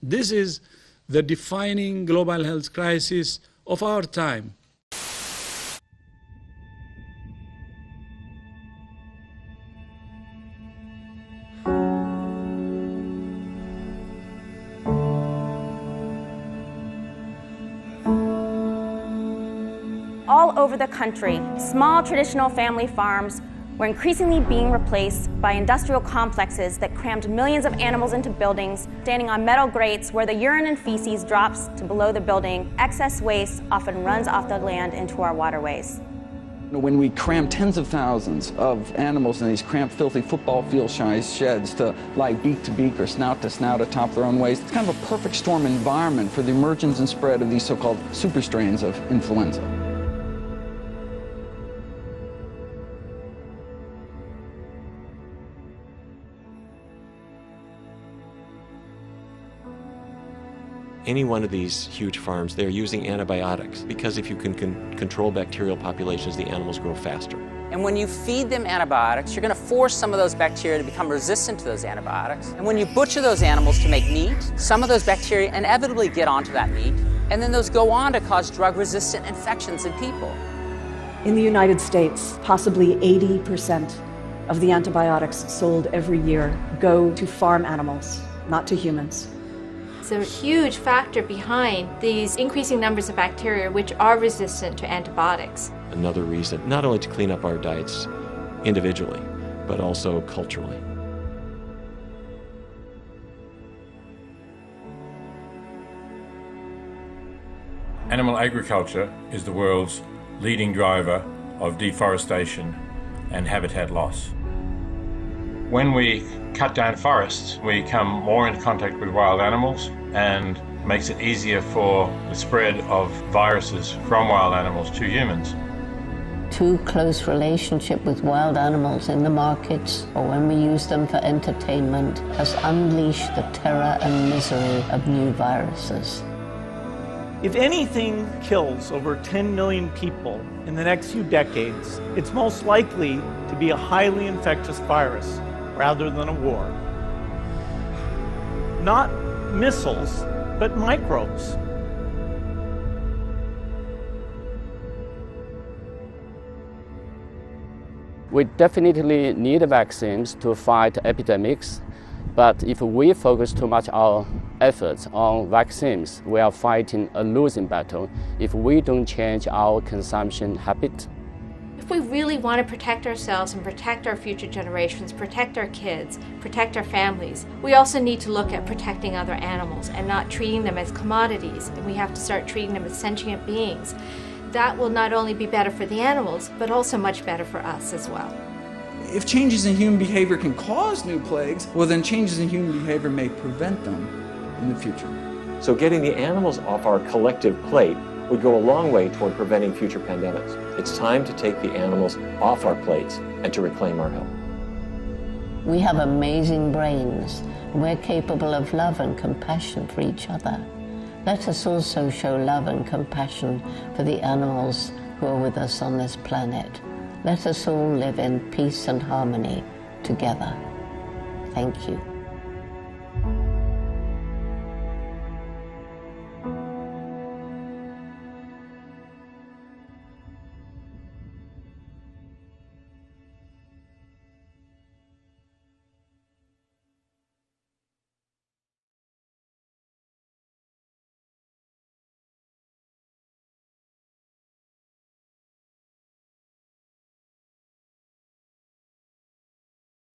This is the defining global health crisis of our time. All over the country, small traditional family farms were increasingly being replaced by industrial complexes that crammed millions of animals into buildings, standing on metal grates where the urine and feces drops to below the building. Excess waste often runs off the land into our waterways. When we cram tens of thousands of animals in these cramped, filthy, football field-sized sheds to lie beak to beak or snout to snout atop their own waste, it's kind of a perfect storm environment for the emergence and spread of these so-called super strains of influenza. Any one of these huge farms, they're using antibiotics because if you can control bacterial populations, the animals grow faster. And when you feed them antibiotics, you're going to force some of those bacteria to become resistant to those antibiotics. And when you butcher those animals to make meat, some of those bacteria inevitably get onto that meat, and then those go on to cause drug-resistant infections in people. In the United States, possibly 80% of the antibiotics sold every year go to farm animals, not to humans. It's a huge factor behind these increasing numbers of bacteria which are resistant to antibiotics. Another reason, not only to clean up our diets individually, but also culturally. Animal agriculture is the world's leading driver of deforestation and habitat loss. When we cut down forests, we come more into contact with wild animals and makes it easier for the spread of viruses from wild animals to humans. Too close relationship with wild animals in the markets or when we use them for entertainment has unleashed the terror and misery of new viruses. If anything kills over 10 million people in the next few decades, it's most likely to be a highly infectious virus rather than a war. Not missiles, but microbes. We definitely need vaccines to fight epidemics, but if we focus too much our efforts on vaccines, we are fighting a losing battle if we don't change our consumption habit. If we really want to protect ourselves and protect our future generations, protect our kids, protect our families, we also need to look at protecting other animals and not treating them as commodities. And we have to start treating them as sentient beings. That will not only be better for the animals, but also much better for us as well. If changes in human behavior can cause new plagues, well then changes in human behavior may prevent them in the future. So getting the animals off our collective plate would go a long way toward preventing future pandemics. It's time to take the animals off our plates and to reclaim our health. We have amazing brains. We're capable of love and compassion for each other. Let us also show love and compassion for the animals who are with us on this planet. Let us all live in peace and harmony together. Thank you.